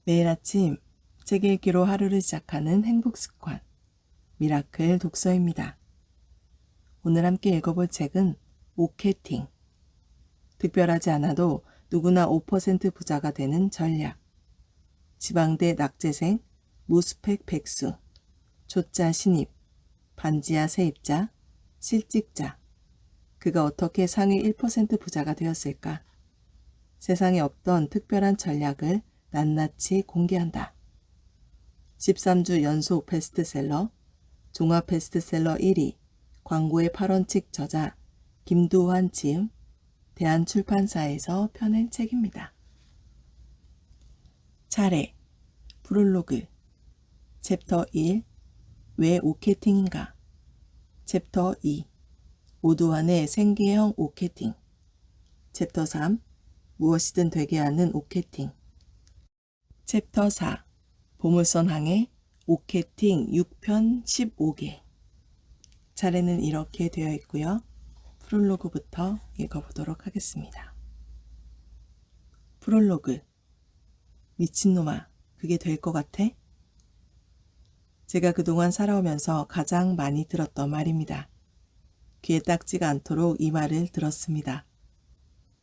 매일 아침 책 읽기로 하루를 시작하는 행복 습관, 미라클 독서입니다. 오늘 함께 읽어볼 책은 오케팅. 특별하지 않아도 누구나 5% 부자가 되는 전략. 지방대 낙제생, 무스펙 백수, 초짜 신입, 반지하 세입자, 실직자. 그가 어떻게 상위 1% 부자가 되었을까? 세상에 없던 특별한 전략을 낱낱이 공개한다. 13주 연속 베스트셀러, 종합 베스트셀러 1위, 광고의 8원칙 저자 김두환 지음, 대한출판사에서 펴낸 책입니다. 차례, 프롤로그, 챕터 1, 왜 오케팅인가? 챕터 2, 오두환의 생계형 오케팅. 챕터 3, 무엇이든 되게 하는 오케팅. 챕터 4, 보물선 항해 오케팅 6편 15개. 차례는 이렇게 되어 있고요. 프롤로그부터 읽어보도록 하겠습니다. 프롤로그. 미친놈아, 그게 될 것 같아? 제가 그동안 살아오면서 가장 많이 들었던 말입니다. 귀에 딱지가 않도록 이 말을 들었습니다.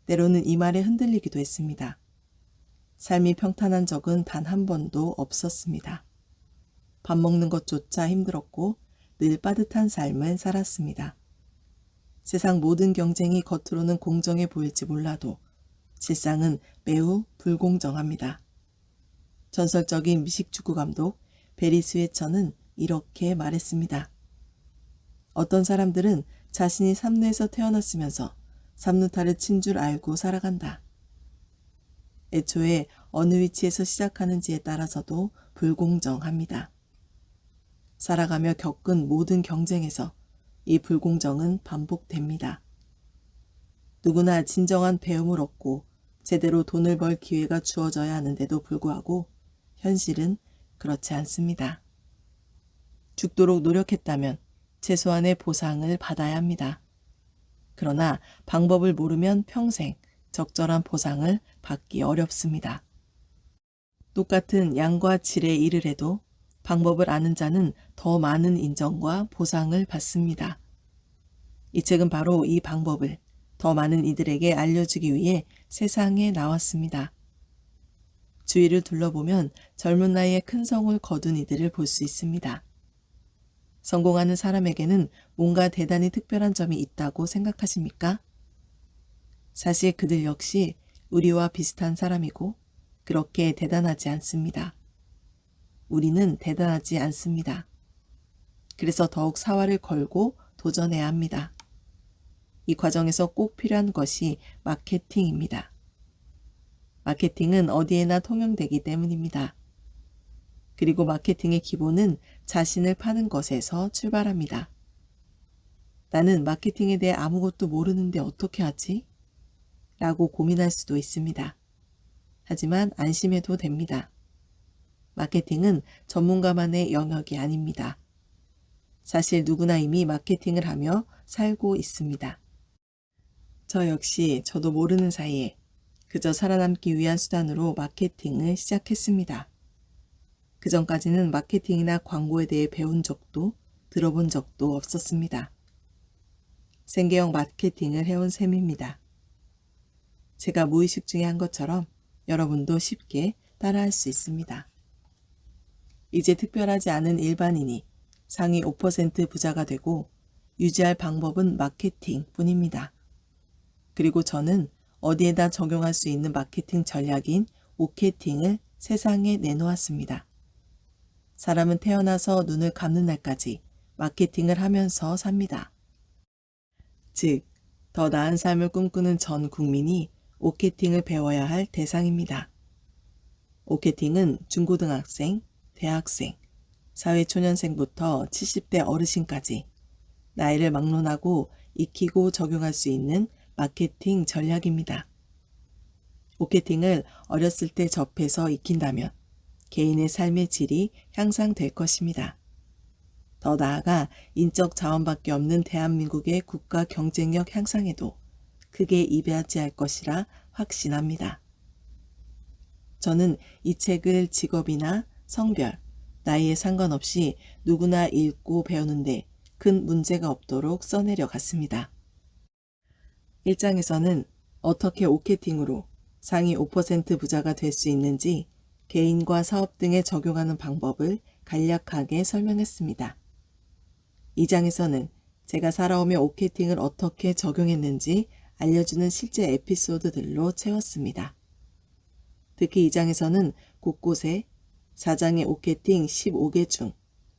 때로는 이 말에 흔들리기도 했습니다. 삶이 평탄한 적은 단 한 번도 없었습니다. 밥 먹는 것조차 힘들었고 늘 빠듯한 삶을 살았습니다. 세상 모든 경쟁이 겉으로는 공정해 보일지 몰라도 실상은 매우 불공정합니다. 전설적인 미식축구 감독 베리 스웨처는 이렇게 말했습니다. 어떤 사람들은 자신이 삼루에서 태어났으면서 삼루타를 친 줄 알고 살아간다. 애초에 어느 위치에서 시작하는지에 따라서도 불공정합니다. 살아가며 겪은 모든 경쟁에서 이 불공정은 반복됩니다. 누구나 진정한 배움을 얻고 제대로 돈을 벌 기회가 주어져야 하는데도 불구하고 현실은 그렇지 않습니다. 죽도록 노력했다면 최소한의 보상을 받아야 합니다. 그러나 방법을 모르면 평생 적절한 보상을 받기 어렵습니다. 똑같은 양과 질의 일을 해도 방법을 아는 자는 더 많은 인정과 보상을 받습니다. 이 책은 바로 이 방법을 더 많은 이들에게 알려주기 위해 세상에 나왔습니다. 주위를 둘러보면 젊은 나이에 큰 성을 거둔 이들을 볼 수 있습니다. 성공하는 사람에게는 뭔가 대단히 특별한 점이 있다고 생각하십니까? 사실 그들 역시 우리와 비슷한 사람이고 그렇게 대단하지 않습니다. 우리는 대단하지 않습니다. 그래서 더욱 사활을 걸고 도전해야 합니다. 이 과정에서 꼭 필요한 것이 마케팅입니다. 마케팅은 어디에나 통용되기 때문입니다. 그리고 마케팅의 기본은 자신을 파는 것에서 출발합니다. 나는 마케팅에 대해 아무것도 모르는데 어떻게 하지? 라고 고민할 수도 있습니다. 하지만 안심해도 됩니다. 마케팅은 전문가만의 영역이 아닙니다. 사실 누구나 이미 마케팅을 하며 살고 있습니다. 저 역시 저도 모르는 사이에 그저 살아남기 위한 수단으로 마케팅을 시작했습니다. 그전까지는 마케팅이나 광고에 대해 배운 적도 들어본 적도 없었습니다. 생계형 마케팅을 해온 셈입니다. 제가 무의식 중에 한 것처럼 여러분도 쉽게 따라할 수 있습니다. 이제 특별하지 않은 일반인이 상위 5% 부자가 되고 유지할 방법은 마케팅 뿐입니다. 그리고 저는 어디에다 적용할 수 있는 마케팅 전략인 오케팅을 세상에 내놓았습니다. 사람은 태어나서 눈을 감는 날까지 마케팅을 하면서 삽니다. 즉, 더 나은 삶을 꿈꾸는 전 국민이 오케팅을 배워야 할 대상입니다. 오케팅은 중고등학생, 대학생, 사회초년생부터 70대 어르신까지 나이를 막론하고 익히고 적용할 수 있는 마케팅 전략입니다. 오케팅을 어렸을 때 접해서 익힌다면 개인의 삶의 질이 향상될 것입니다. 더 나아가 인적 자원밖에 없는 대한민국의 국가 경쟁력 향상에도 크게 이바지할 것이라 확신합니다. 저는 이 책을 직업이나 성별, 나이에 상관없이 누구나 읽고 배우는데 큰 문제가 없도록 써내려 갔습니다. 1장에서는 어떻게 오케팅으로 상위 5% 부자가 될 수 있는지 개인과 사업 등에 적용하는 방법을 간략하게 설명했습니다. 2장에서는 제가 살아오며 오케팅을 어떻게 적용했는지 알려주는 실제 에피소드들로 채웠습니다. 특히 2장에서는 곳곳에 4장의 오케팅 15개 중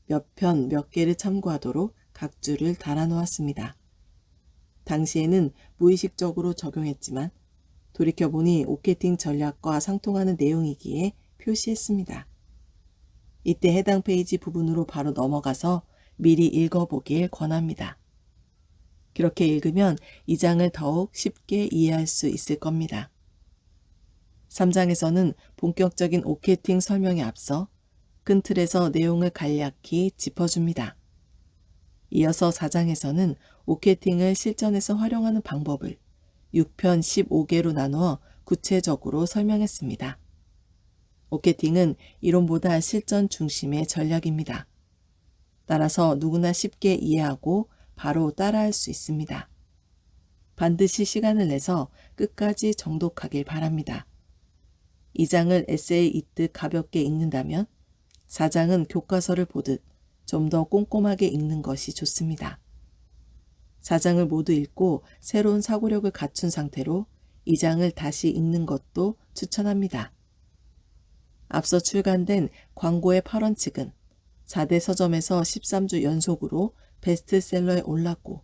몇 편 몇 개를 참고하도록 각주를 달아놓았습니다. 당시에는 무의식적으로 적용했지만 돌이켜보니 오케팅 전략과 상통하는 내용이기에 표시했습니다. 이때 해당 페이지 부분으로 바로 넘어가서 미리 읽어보길 권합니다. 그렇게 읽으면 2장을 더욱 쉽게 이해할 수 있을 겁니다. 3장에서는 본격적인 오케팅 설명에 앞서 큰 틀에서 내용을 간략히 짚어줍니다. 이어서 4장에서는 오케팅을 실전에서 활용하는 방법을 6편 15개로 나누어 구체적으로 설명했습니다. 오케팅은 이론보다 실전 중심의 전략입니다. 따라서 누구나 쉽게 이해하고 바로 따라할 수 있습니다. 반드시 시간을 내서 끝까지 정독하길 바랍니다. 2장을 에세이 읽듯 가볍게 읽는다면 4장은 교과서를 보듯 좀 더 꼼꼼하게 읽는 것이 좋습니다. 4장을 모두 읽고 새로운 사고력을 갖춘 상태로 2장을 다시 읽는 것도 추천합니다. 앞서 출간된 광고의 8원 측은 4대 서점에서 13주 연속으로 베스트셀러에 올랐고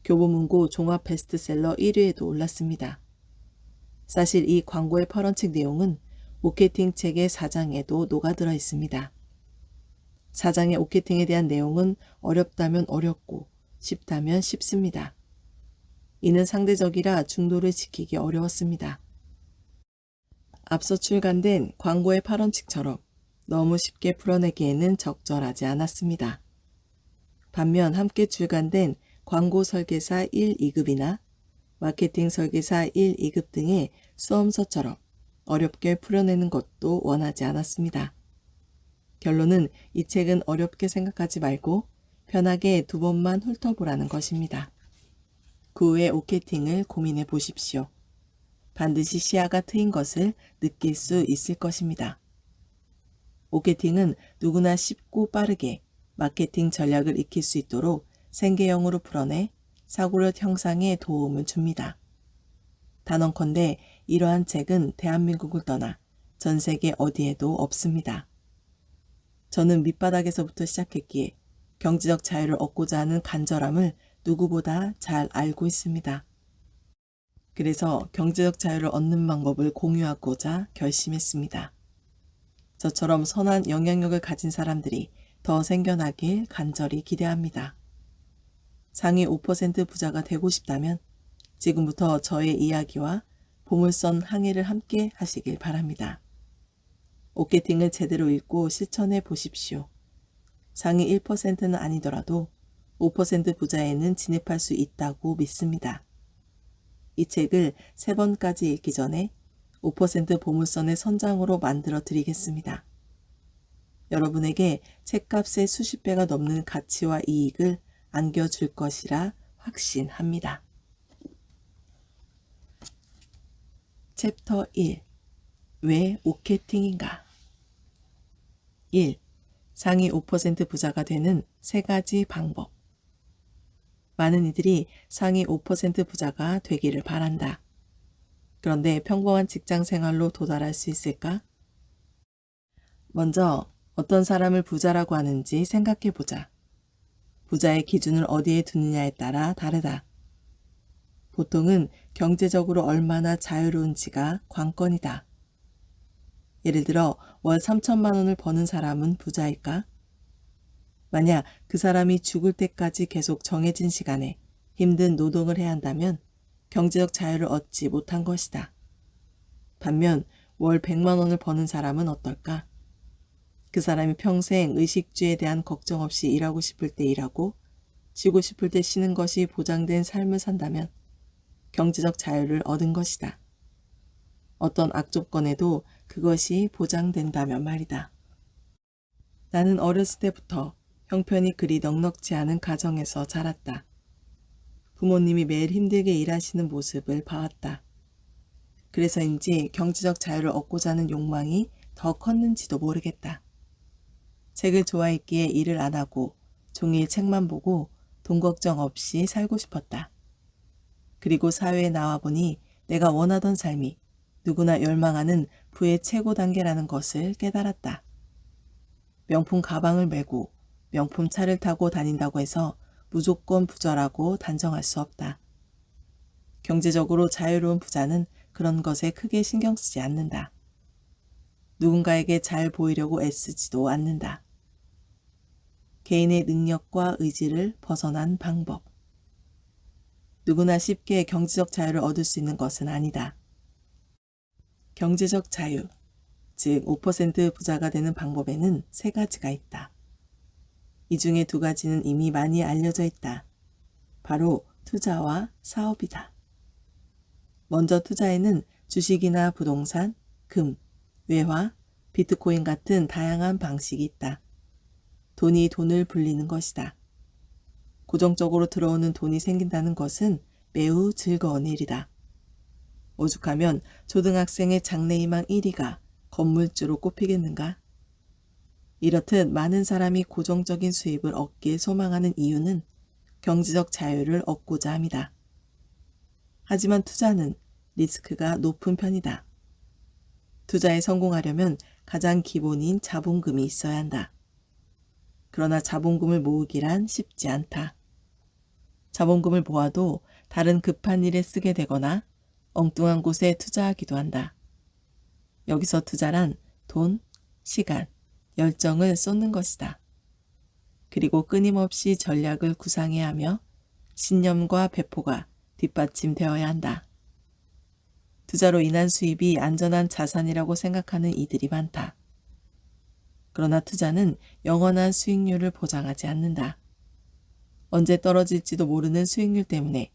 교보문고 종합 베스트셀러 1위에도 올랐습니다. 사실 이 광고의 8원 책 내용은 오케팅 책의 4장에도 녹아들어 있습니다. 4장의 오케팅에 대한 내용은 어렵다면 어렵고 쉽다면 쉽습니다. 이는 상대적이라 중도를 지키기 어려웠습니다. 앞서 출간된 광고의 8원 책처럼 너무 쉽게 풀어내기에는 적절하지 않았습니다. 반면 함께 출간된 광고 설계사 1, 2급이나 마케팅 설계사 1, 2급 등의 수험서처럼 어렵게 풀어내는 것도 원하지 않았습니다. 결론은 이 책은 어렵게 생각하지 말고 편하게 2번만 훑어보라는 것입니다. 그 후에 오케팅을 고민해 보십시오. 반드시 시야가 트인 것을 느낄 수 있을 것입니다. 오케팅은 누구나 쉽고 빠르게 마케팅 전략을 익힐 수 있도록 생계형으로 풀어내 사고력 형상에 도움을 줍니다. 단언컨대 이러한 책은 대한민국을 떠나 전 세계 어디에도 없습니다. 저는 밑바닥에서부터 시작했기에 경제적 자유를 얻고자 하는 간절함을 누구보다 잘 알고 있습니다. 그래서 경제적 자유를 얻는 방법을 공유하고자 결심했습니다. 저처럼 선한 영향력을 가진 사람들이 더 생겨나길 간절히 기대합니다. 상위 5% 부자가 되고 싶다면 지금부터 저의 이야기와 보물선 항해를 함께 하시길 바랍니다. 오케팅을 제대로 읽고 실천해 보십시오. 상위 1%는 아니더라도 5% 부자에는 진입할 수 있다고 믿습니다. 이 책을 3번까지 읽기 전에 5% 보물선의 선장으로 만들어 드리겠습니다. 여러분에게 책값의 수십 배가 넘는 가치와 이익을 안겨줄 것이라 확신합니다. 챕터 1. 왜 오케팅인가? 1. 상위 5% 부자가 되는 3가지 방법. 많은 이들이 상위 5% 부자가 되기를 바란다. 그런데 평범한 직장 생활로 도달할 수 있을까? 먼저 어떤 사람을 부자라고 하는지 생각해 보자. 부자의 기준을 어디에 두느냐에 따라 다르다. 보통은 경제적으로 얼마나 자유로운지가 관건이다. 예를 들어 월 3천만 원을 버는 사람은 부자일까? 만약 그 사람이 죽을 때까지 계속 정해진 시간에 힘든 노동을 해야 한다면 경제적 자유를 얻지 못한 것이다. 반면 월 100만 원을 버는 사람은 어떨까? 그 사람이 평생 의식주에 대한 걱정 없이 일하고 싶을 때 일하고 쉬고 싶을 때 쉬는 것이 보장된 삶을 산다면 경제적 자유를 얻은 것이다. 어떤 악조건에도 그것이 보장된다면 말이다. 나는 어렸을 때부터 형편이 그리 넉넉지 않은 가정에서 자랐다. 부모님이 매일 힘들게 일하시는 모습을 봐왔다. 그래서인지 경제적 자유를 얻고자 하는 욕망이 더 컸는지도 모르겠다. 책을 좋아했기에 일을 안 하고 종일 책만 보고 돈 걱정 없이 살고 싶었다. 그리고 사회에 나와보니 내가 원하던 삶이 누구나 열망하는 부의 최고 단계라는 것을 깨달았다. 명품 가방을 메고 명품 차를 타고 다닌다고 해서 무조건 부자라고 단정할 수 없다. 경제적으로 자유로운 부자는 그런 것에 크게 신경 쓰지 않는다. 누군가에게 잘 보이려고 애쓰지도 않는다. 개인의 능력과 의지를 벗어난 방법. 누구나 쉽게 경제적 자유를 얻을 수 있는 것은 아니다. 경제적 자유, 즉 5% 부자가 되는 방법에는 3가지가 있다. 이 중에 2가지는 이미 많이 알려져 있다. 바로 투자와 사업이다. 먼저 투자에는 주식이나 부동산, 금, 외화, 비트코인 같은 다양한 방식이 있다. 돈이 돈을 불리는 것이다. 고정적으로 들어오는 돈이 생긴다는 것은 매우 즐거운 일이다. 오죽하면 초등학생의 장래희망 1위가 건물주로 꼽히겠는가? 이렇듯 많은 사람이 고정적인 수입을 얻길 소망하는 이유는 경제적 자유를 얻고자 합니다. 하지만 투자는 리스크가 높은 편이다. 투자에 성공하려면 가장 기본인 자본금이 있어야 한다. 그러나 자본금을 모으기란 쉽지 않다. 자본금을 모아도 다른 급한 일에 쓰게 되거나 엉뚱한 곳에 투자하기도 한다. 여기서 투자란 돈, 시간, 열정을 쏟는 것이다. 그리고 끊임없이 전략을 구상해야 하며 신념과 배포가 뒷받침되어야 한다. 투자로 인한 수입이 안전한 자산이라고 생각하는 이들이 많다. 그러나 투자는 영원한 수익률을 보장하지 않는다. 언제 떨어질지도 모르는 수익률 때문에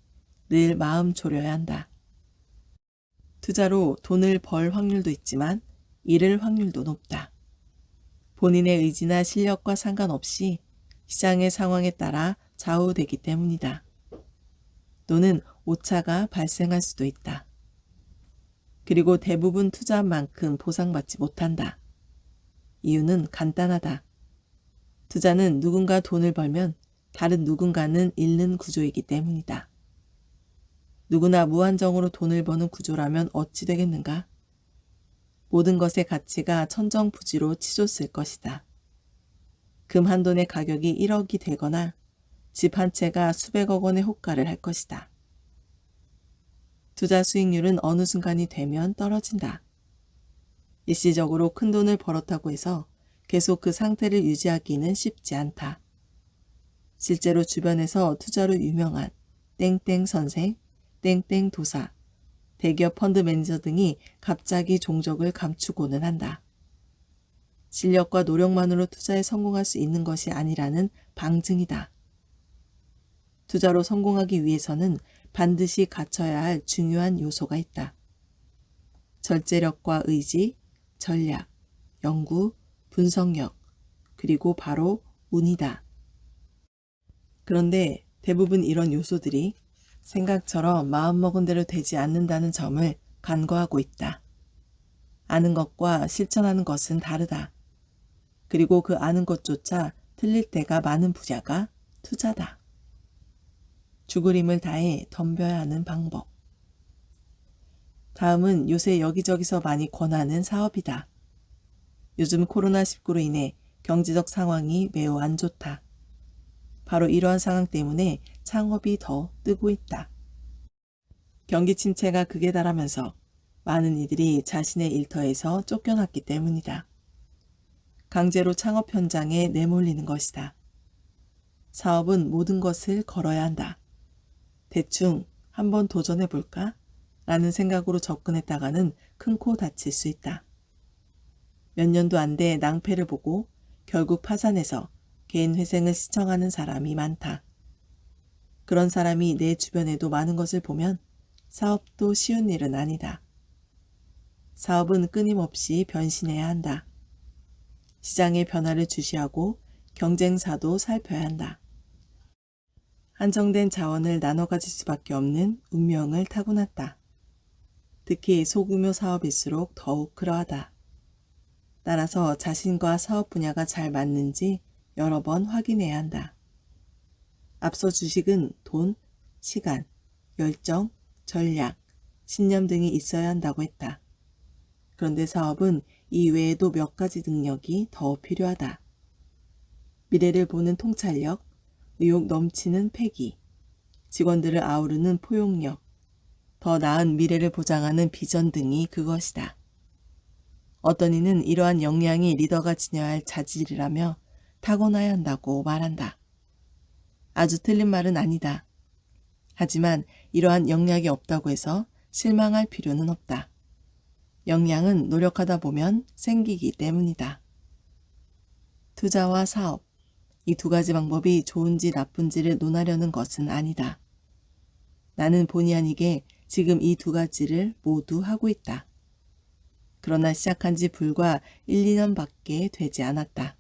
늘 마음 졸여야 한다. 투자로 돈을 벌 확률도 있지만 잃을 확률도 높다. 본인의 의지나 실력과 상관없이 시장의 상황에 따라 좌우되기 때문이다. 또는 오차가 발생할 수도 있다. 그리고 대부분 투자한 만큼 보상받지 못한다. 이유는 간단하다. 투자는 누군가 돈을 벌면 다른 누군가는 잃는 구조이기 때문이다. 누구나 무한정으로 돈을 버는 구조라면 어찌 되겠는가? 모든 것의 가치가 천정부지로 치솟을 것이다. 금 한 돈의 가격이 1억이 되거나 집 한 채가 수백억 원의 호가를 할 것이다. 투자 수익률은 어느 순간이 되면 떨어진다. 일시적으로 큰 돈을 벌었다고 해서 계속 그 상태를 유지하기는 쉽지 않다. 실제로 주변에서 투자로 유명한 땡땡 선생, 땡땡 도사, 대기업 펀드 매니저 등이 갑자기 종적을 감추고는 한다. 실력과 노력만으로 투자에 성공할 수 있는 것이 아니라는 방증이다. 투자로 성공하기 위해서는 반드시 갖춰야 할 중요한 요소가 있다. 절제력과 의지, 전략, 연구, 분석력, 그리고 바로 운이다. 그런데 대부분 이런 요소들이 생각처럼 마음먹은 대로 되지 않는다는 점을 간과하고 있다. 아는 것과 실천하는 것은 다르다. 그리고 그 아는 것조차 틀릴 때가 많은 분야가 투자다. 죽을 힘을 다해 덤벼야 하는 방법. 다음은 요새 여기저기서 많이 권하는 사업이다. 요즘 코로나19로 인해 경제적 상황이 매우 안 좋다. 바로 이러한 상황 때문에 창업이 더 뜨고 있다. 경기 침체가 극에 달하면서 많은 이들이 자신의 일터에서 쫓겨났기 때문이다. 강제로 창업 현장에 내몰리는 것이다. 사업은 모든 것을 걸어야 한다. 대충 한번 도전해볼까? 라는 생각으로 접근했다가는 큰 코 다칠 수 있다. 몇 년도 안 돼 낭패를 보고 결국 파산해서 개인 회생을 시청하는 사람이 많다. 그런 사람이 내 주변에도 많은 것을 보면 사업도 쉬운 일은 아니다. 사업은 끊임없이 변신해야 한다. 시장의 변화를 주시하고 경쟁사도 살펴야 한다. 한정된 자원을 나눠 가질 수밖에 없는 운명을 타고났다. 특히 소규모 사업일수록 더욱 그러하다. 따라서 자신과 사업 분야가 잘 맞는지 여러 번 확인해야 한다. 앞서 주식은 돈, 시간, 열정, 전략, 신념 등이 있어야 한다고 했다. 그런데 사업은 이 외에도 몇 가지 능력이 더 필요하다. 미래를 보는 통찰력, 의욕 넘치는 패기, 직원들을 아우르는 포용력, 더 나은 미래를 보장하는 비전 등이 그것이다. 어떤 이는 이러한 역량이 리더가 지녀야 할 자질이라며 타고나야 한다고 말한다. 아주 틀린 말은 아니다. 하지만 이러한 역량이 없다고 해서 실망할 필요는 없다. 역량은 노력하다 보면 생기기 때문이다. 투자와 사업, 이 두 가지 방법이 좋은지 나쁜지를 논하려는 것은 아니다. 나는 본의 아니게 지금 이 두 가지를 모두 하고 있다. 그러나 시작한 지 불과 1, 2년밖에 되지 않았다.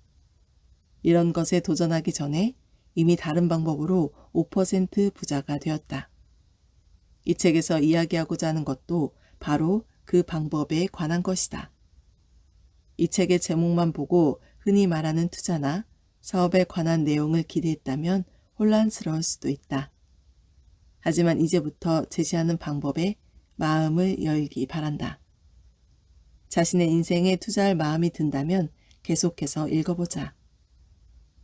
이런 것에 도전하기 전에 이미 다른 방법으로 5% 부자가 되었다. 이 책에서 이야기하고자 하는 것도 바로 그 방법에 관한 것이다. 이 책의 제목만 보고 흔히 말하는 투자나 사업에 관한 내용을 기대했다면 혼란스러울 수도 있다. 하지만 이제부터 제시하는 방법에 마음을 열기 바란다. 자신의 인생에 투자할 마음이 든다면 계속해서 읽어보자.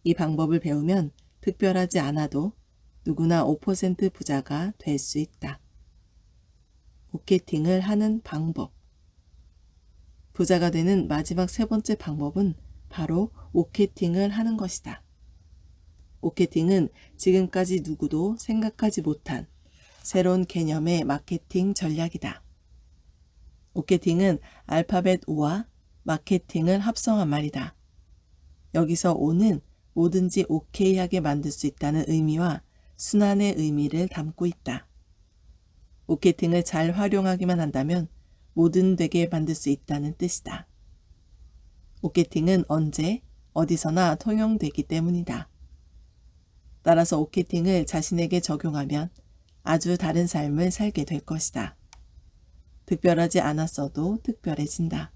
이 방법을 배우면 특별하지 않아도 누구나 5% 부자가 될 수 있다. 오케팅을 하는 방법. 부자가 되는 마지막 세 번째 방법은 바로 오케팅을 하는 것이다. 오케팅은 지금까지 누구도 생각하지 못한 새로운 개념의 마케팅 전략이다. 오케팅은 알파벳 O와 마케팅을 합성한 말이다. 여기서 O는 뭐든지 오케이하게 만들 수 있다는 의미와 순환의 의미를 담고 있다. 오케팅을 잘 활용하기만 한다면 뭐든 되게 만들 수 있다는 뜻이다. 오케팅은 언제, 어디서나 통용되기 때문이다. 따라서 오케팅을 자신에게 적용하면 아주 다른 삶을 살게 될 것이다. 특별하지 않았어도 특별해진다.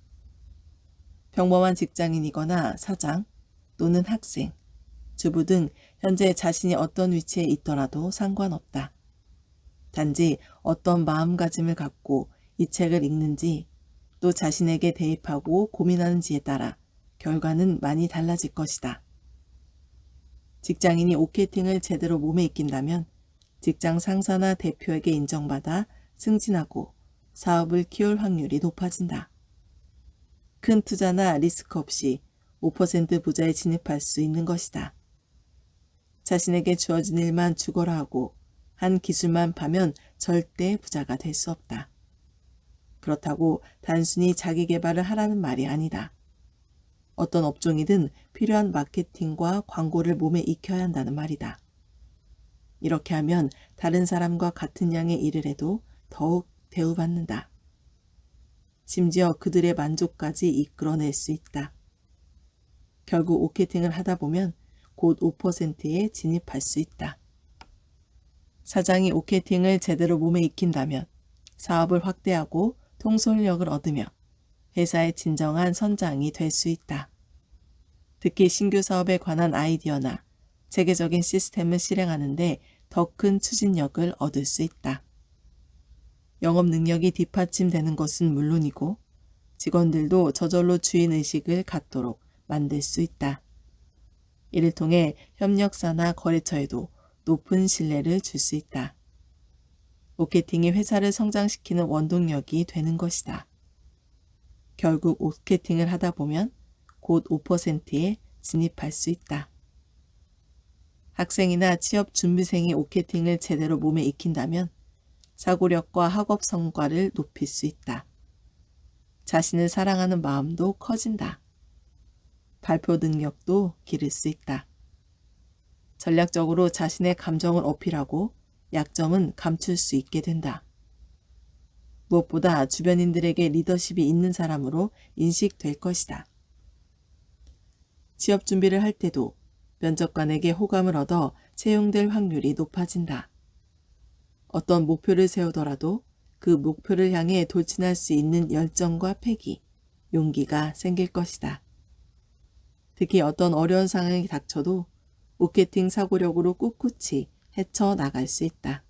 평범한 직장인이거나 사장 또는 학생, 주부 등 현재 자신이 어떤 위치에 있더라도 상관없다. 단지 어떤 마음가짐을 갖고 이 책을 읽는지 또 자신에게 대입하고 고민하는지에 따라 결과는 많이 달라질 것이다. 직장인이 오케팅을 제대로 몸에 익힌다면 직장 상사나 대표에게 인정받아 승진하고 사업을 키울 확률이 높아진다. 큰 투자나 리스크 없이 5% 부자에 진입할 수 있는 것이다. 자신에게 주어진 일만 죽어라 하고 한 기술만 파면 절대 부자가 될 수 없다. 그렇다고 단순히 자기 개발을 하라는 말이 아니다. 어떤 업종이든 필요한 마케팅과 광고를 몸에 익혀야 한다는 말이다. 이렇게 하면 다른 사람과 같은 양의 일을 해도 더욱 대우받는다. 심지어 그들의 만족까지 이끌어낼 수 있다. 결국 오케팅을 하다 보면 곧 5%에 진입할 수 있다. 사장이 오케팅을 제대로 몸에 익힌다면 사업을 확대하고 통솔력을 얻으며 회사의 진정한 선장이 될 수 있다. 특히 신규 사업에 관한 아이디어나 체계적인 시스템을 실행하는 데 더 큰 추진력을 얻을 수 있다. 영업 능력이 뒷받침되는 것은 물론이고 직원들도 저절로 주인의식을 갖도록 만들 수 있다. 이를 통해 협력사나 거래처에도 높은 신뢰를 줄 수 있다. 오케팅이 회사를 성장시키는 원동력이 되는 것이다. 결국 오케팅을 하다 보면 곧 5%에 진입할 수 있다. 학생이나 취업 준비생이 오케팅을 제대로 몸에 익힌다면 사고력과 학업 성과를 높일 수 있다. 자신을 사랑하는 마음도 커진다. 발표 능력도 기를 수 있다. 전략적으로 자신의 감정을 어필하고 약점은 감출 수 있게 된다. 무엇보다 주변인들에게 리더십이 있는 사람으로 인식될 것이다. 취업 준비를 할 때도 면접관에게 호감을 얻어 채용될 확률이 높아진다. 어떤 목표를 세우더라도 그 목표를 향해 돌진할 수 있는 열정과 패기, 용기가 생길 것이다. 특히 어떤 어려운 상황이 닥쳐도 마케팅 사고력으로 꿋꿋이 헤쳐나갈 수 있다.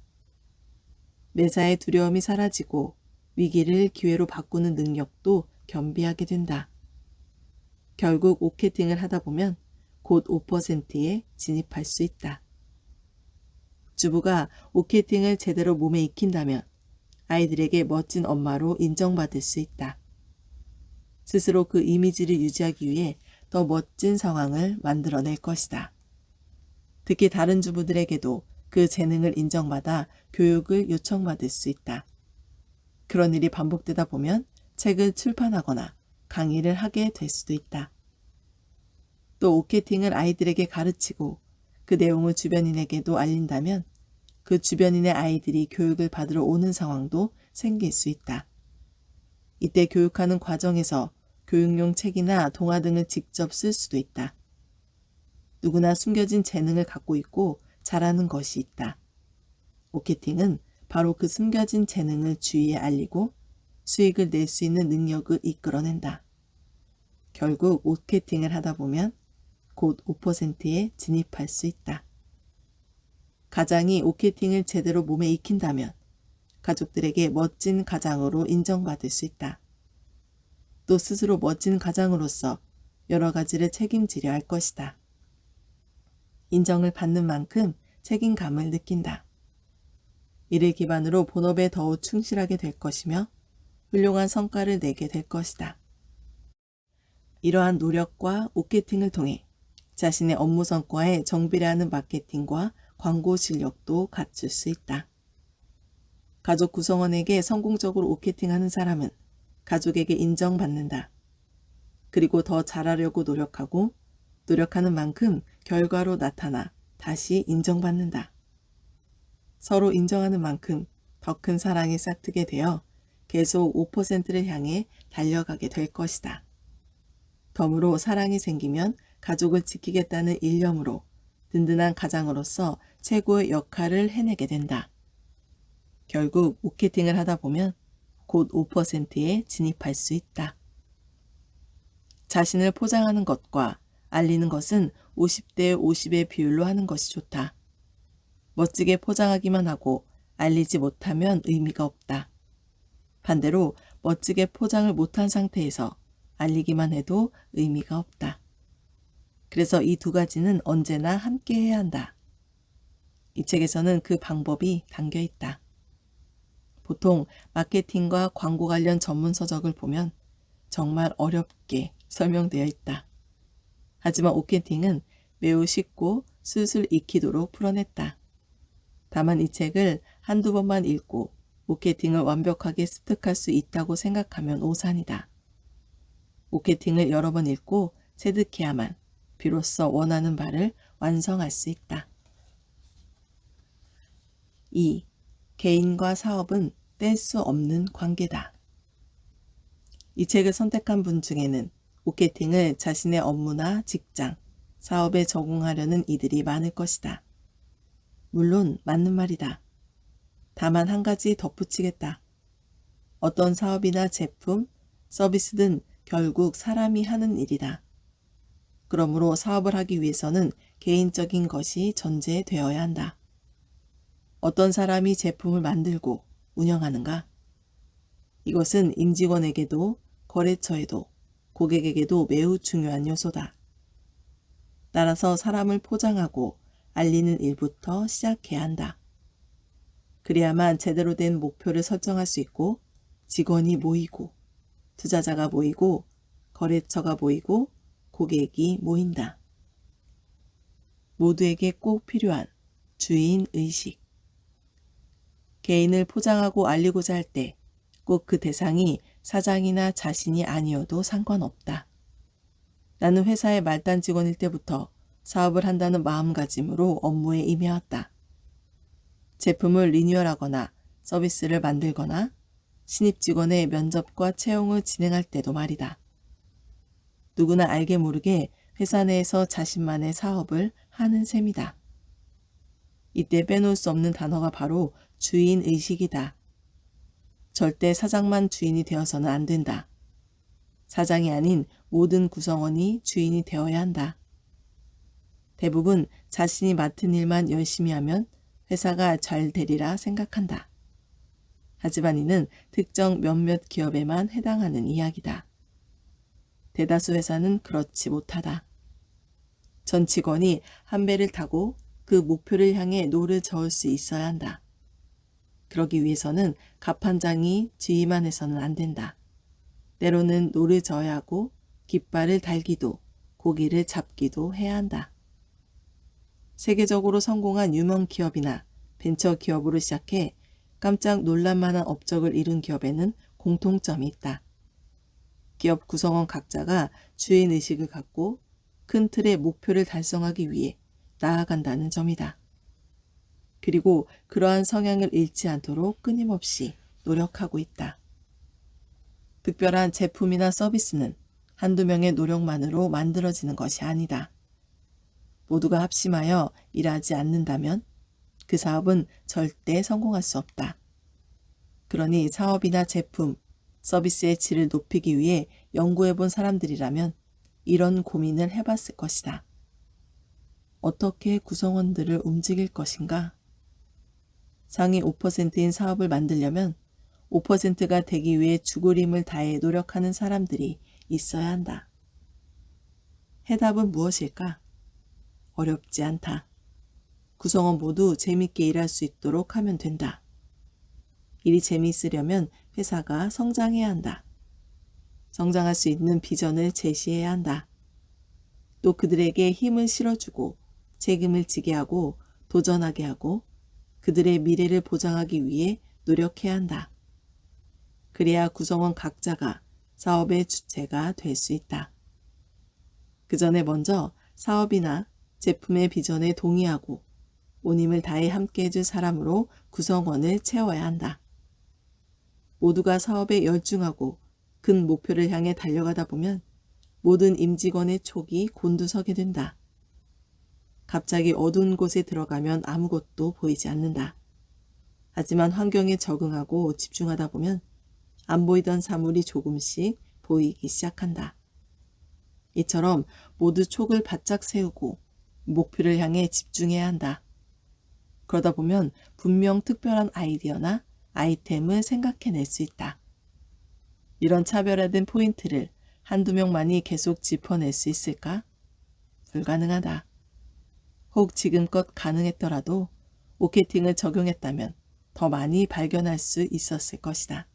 매사에 두려움이 사라지고 위기를 기회로 바꾸는 능력도 겸비하게 된다. 결국 마케팅을 하다 보면 곧 5%에 진입할 수 있다. 주부가 마케팅을 제대로 몸에 익힌다면 아이들에게 멋진 엄마로 인정받을 수 있다. 스스로 그 이미지를 유지하기 위해 더 멋진 상황을 만들어낼 것이다. 특히 다른 주부들에게도 그 재능을 인정받아 교육을 요청받을 수 있다. 그런 일이 반복되다 보면 책을 출판하거나 강의를 하게 될 수도 있다. 또 마케팅을 아이들에게 가르치고 그 내용을 주변인에게도 알린다면 그 주변인의 아이들이 교육을 받으러 오는 상황도 생길 수 있다. 이때 교육하는 과정에서 교육용 책이나 동화 등을 직접 쓸 수도 있다. 누구나 숨겨진 재능을 갖고 있고 잘하는 것이 있다. 마케팅은 바로 그 숨겨진 재능을 주위에 알리고 수익을 낼 수 있는 능력을 이끌어낸다. 결국 마케팅을 하다 보면 곧 5%에 진입할 수 있다. 가장이 마케팅을 제대로 몸에 익힌다면 가족들에게 멋진 가장으로 인정받을 수 있다. 또 스스로 멋진 가장으로서 여러 가지를 책임지려 할 것이다. 인정을 받는 만큼 책임감을 느낀다. 이를 기반으로 본업에 더욱 충실하게 될 것이며 훌륭한 성과를 내게 될 것이다. 이러한 노력과 마케팅을 통해 자신의 업무 성과에 정비례하는 마케팅과 광고 실력도 갖출 수 있다. 가족 구성원에게 성공적으로 마케팅하는 사람은 가족에게 인정받는다. 그리고 더 잘하려고 노력하고 노력하는 만큼 결과로 나타나 다시 인정받는다. 서로 인정하는 만큼 더 큰 사랑이 싹트게 되어 계속 5%를 향해 달려가게 될 것이다. 덤으로 사랑이 생기면 가족을 지키겠다는 일념으로 든든한 가장으로서 최고의 역할을 해내게 된다. 결국 마케팅을 하다 보면 곧 5%에 진입할 수 있다. 자신을 포장하는 것과 알리는 것은 50대 50의 비율로 하는 것이 좋다. 멋지게 포장하기만 하고 알리지 못하면 의미가 없다. 반대로 멋지게 포장을 못한 상태에서 알리기만 해도 의미가 없다. 그래서 이 두 가지는 언제나 함께 해야 한다. 이 책에서는 그 방법이 담겨 있다. 보통 마케팅과 광고 관련 전문 서적을 보면 정말 어렵게 설명되어 있다. 하지만 마케팅은 매우 쉽고 술술 익히도록 풀어냈다. 다만 이 책을 한두 번만 읽고 마케팅을 완벽하게 습득할 수 있다고 생각하면 오산이다. 마케팅을 여러 번 읽고 체득해야만 비로소 원하는 바를 완성할 수 있다. 2. 개인과 사업은 뗄 수 없는 관계다. 이 책을 선택한 분 중에는 마케팅을 자신의 업무나 직장, 사업에 적용하려는 이들이 많을 것이다. 물론 맞는 말이다. 다만 한 가지 덧붙이겠다. 어떤 사업이나 제품, 서비스든 결국 사람이 하는 일이다. 그러므로 사업을 하기 위해서는 개인적인 것이 전제되어야 한다. 어떤 사람이 제품을 만들고 운영하는가? 이것은 임직원에게도 거래처에도 고객에게도 매우 중요한 요소다. 따라서 사람을 포장하고 알리는 일부터 시작해야 한다. 그래야만 제대로 된 목표를 설정할 수 있고 직원이 모이고 투자자가 모이고 거래처가 모이고 고객이 모인다. 모두에게 꼭 필요한 주인 의식. 개인을 포장하고 알리고자 할 때 꼭 그 대상이 사장이나 자신이 아니어도 상관없다. 나는 회사의 말단 직원일 때부터 사업을 한다는 마음가짐으로 업무에 임해왔다. 제품을 리뉴얼하거나 서비스를 만들거나 신입 직원의 면접과 채용을 진행할 때도 말이다. 누구나 알게 모르게 회사 내에서 자신만의 사업을 하는 셈이다. 이때 빼놓을 수 없는 단어가 바로 주인의식이다. 절대 사장만 주인이 되어서는 안 된다. 사장이 아닌 모든 구성원이 주인이 되어야 한다. 대부분 자신이 맡은 일만 열심히 하면 회사가 잘 되리라 생각한다. 하지만 이는 특정 몇몇 기업에만 해당하는 이야기다. 대다수 회사는 그렇지 못하다. 전 직원이 한 배를 타고 그 목표를 향해 노를 저을 수 있어야 한다. 그러기 위해서는 갑 한 장이 지휘만 해서는 안 된다. 때로는 노를 저어야 하고 깃발을 달기도 고기를 잡기도 해야 한다. 세계적으로 성공한 유명 기업이나 벤처 기업으로 시작해 깜짝 놀랄만한 업적을 이룬 기업에는 공통점이 있다. 기업 구성원 각자가 주인의식을 갖고 큰 틀의 목표를 달성하기 위해 나아간다는 점이다. 그리고 그러한 성향을 잃지 않도록 끊임없이 노력하고 있다. 특별한 제품이나 서비스는 한두 명의 노력만으로 만들어지는 것이 아니다. 모두가 합심하여 일하지 않는다면 그 사업은 절대 성공할 수 없다. 그러니 사업이나 제품, 서비스의 질을 높이기 위해 연구해본 사람들이라면 이런 고민을 해봤을 것이다. 어떻게 구성원들을 움직일 것인가? 상위 5%인 사업을 만들려면 5%가 되기 위해 죽을 힘을 다해 노력하는 사람들이 있어야 한다. 해답은 무엇일까? 어렵지 않다. 구성원 모두 재밌게 일할 수 있도록 하면 된다. 일이 재미있으려면 회사가 성장해야 한다. 성장할 수 있는 비전을 제시해야 한다. 또 그들에게 힘을 실어주고 책임을 지게 하고 도전하게 하고 그들의 미래를 보장하기 위해 노력해야 한다. 그래야 구성원 각자가 사업의 주체가 될 수 있다. 그 전에 먼저 사업이나 제품의 비전에 동의하고 온 힘을 다해 함께 해줄 사람으로 구성원을 채워야 한다. 모두가 사업에 열중하고 큰 목표를 향해 달려가다 보면 모든 임직원의 촉이 곤두서게 된다. 갑자기 어두운 곳에 들어가면 아무것도 보이지 않는다. 하지만 환경에 적응하고 집중하다 보면 안 보이던 사물이 조금씩 보이기 시작한다. 이처럼 모두 촉을 바짝 세우고 목표를 향해 집중해야 한다. 그러다 보면 분명 특별한 아이디어나 아이템을 생각해낼 수 있다. 이런 차별화된 포인트를 한두 명만이 계속 짚어낼 수 있을까? 불가능하다. 혹 지금껏 가능했더라도 오케팅을 적용했다면 더 많이 발견할 수 있었을 것이다.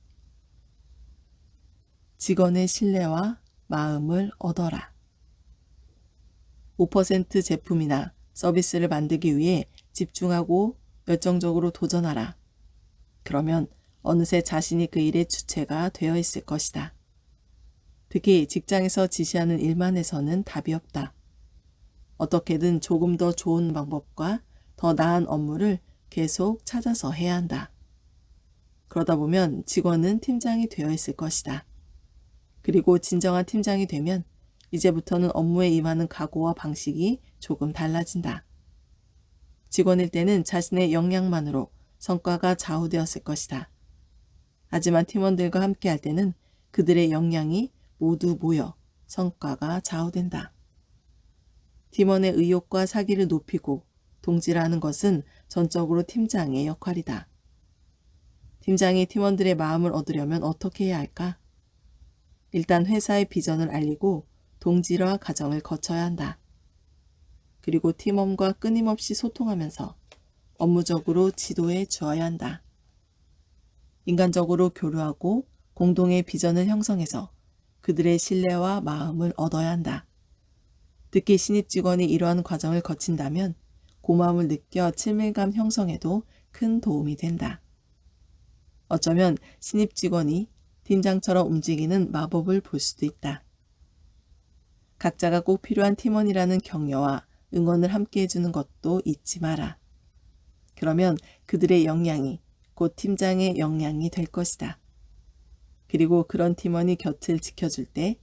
직원의 신뢰와 마음을 얻어라. 5% 제품이나 서비스를 만들기 위해 집중하고 열정적으로 도전하라. 그러면 어느새 자신이 그 일의 주체가 되어 있을 것이다. 특히 직장에서 지시하는 일만 해서는 답이 없다. 어떻게든 조금 더 좋은 방법과 더 나은 업무를 계속 찾아서 해야 한다. 그러다 보면 직원은 팀장이 되어 있을 것이다. 그리고 진정한 팀장이 되면 이제부터는 업무에 임하는 각오와 방식이 조금 달라진다. 직원일 때는 자신의 역량만으로 성과가 좌우되었을 것이다. 하지만 팀원들과 함께 할 때는 그들의 역량이 모두 모여 성과가 좌우된다. 팀원의 의욕과 사기를 높이고 동질하는 것은 전적으로 팀장의 역할이다. 팀장이 팀원들의 마음을 얻으려면 어떻게 해야 할까? 일단 회사의 비전을 알리고 동질화 과정을 거쳐야 한다. 그리고 팀원과 끊임없이 소통하면서 업무적으로 지도해 주어야 한다. 인간적으로 교류하고 공동의 비전을 형성해서 그들의 신뢰와 마음을 얻어야 한다. 특히 신입 직원이 이러한 과정을 거친다면 고마움을 느껴 친밀감 형성에도 큰 도움이 된다. 어쩌면 신입 직원이 팀장처럼 움직이는 마법을 볼 수도 있다. 각자가 꼭 필요한 팀원이라는 격려와 응원을 함께 해주는 것도 잊지 마라. 그러면 그들의 역량이 곧 팀장의 역량이 될 것이다. 그리고 그런 팀원이 곁을 지켜줄 때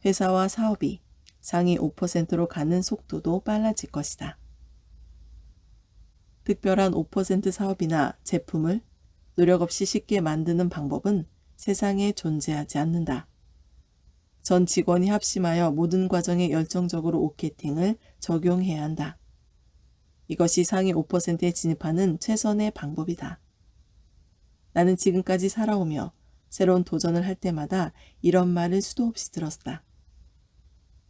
회사와 사업이 상위 5%로 가는 속도도 빨라질 것이다. 특별한 5% 사업이나 제품을 노력 없이 쉽게 만드는 방법은 세상에 존재하지 않는다. 전 직원이 합심하여 모든 과정에 열정적으로 오케팅을 적용해야 한다. 이것이 상위 5%에 진입하는 최선의 방법이다. 나는 지금까지 살아오며 새로운 도전을 할 때마다 이런 말을 수도 없이 들었다.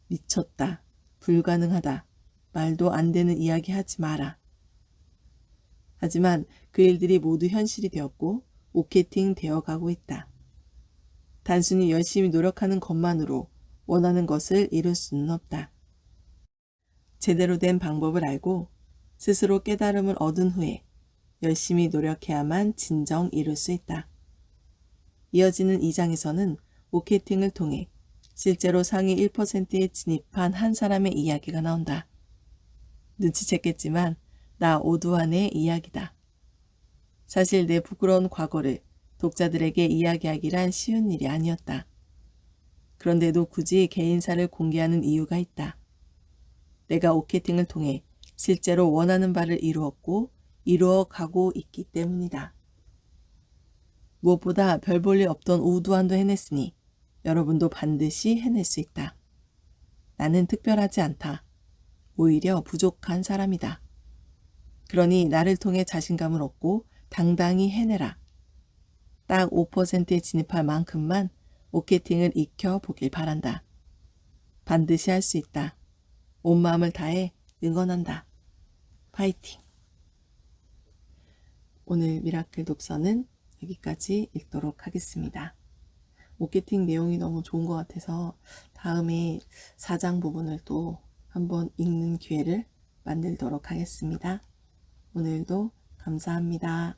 미쳤다. 불가능하다. 말도 안 되는 이야기 하지 마라. 하지만 그 일들이 모두 현실이 되었고 오케팅 되어가고 있다. 단순히 열심히 노력하는 것만으로 원하는 것을 이룰 수는 없다. 제대로 된 방법을 알고 스스로 깨달음을 얻은 후에 열심히 노력해야만 진정 이룰 수 있다. 이어지는 2장에서는 오케팅을 통해 실제로 상위 1%에 진입한 한 사람의 이야기가 나온다. 눈치챘겠지만 나 오두환의 이야기다. 사실 내 부끄러운 과거를 독자들에게 이야기하기란 쉬운 일이 아니었다. 그런데도 굳이 개인사를 공개하는 이유가 있다. 내가 오케팅을 통해 실제로 원하는 바를 이루었고 이루어가고 있기 때문이다. 무엇보다 별 볼 일 없던 오두환도 해냈으니 여러분도 반드시 해낼 수 있다. 나는 특별하지 않다. 오히려 부족한 사람이다. 그러니 나를 통해 자신감을 얻고 당당히 해내라. 딱 5%에 진입할 만큼만 오케팅을 익혀보길 바란다. 반드시 할 수 있다. 온 마음을 다해 응원한다. 파이팅! 오늘 미라클 독서는 여기까지 읽도록 하겠습니다. 오케팅 내용이 너무 좋은 것 같아서 다음에 4장 부분을 또 한번 읽는 기회를 만들도록 하겠습니다. 오늘도 감사합니다.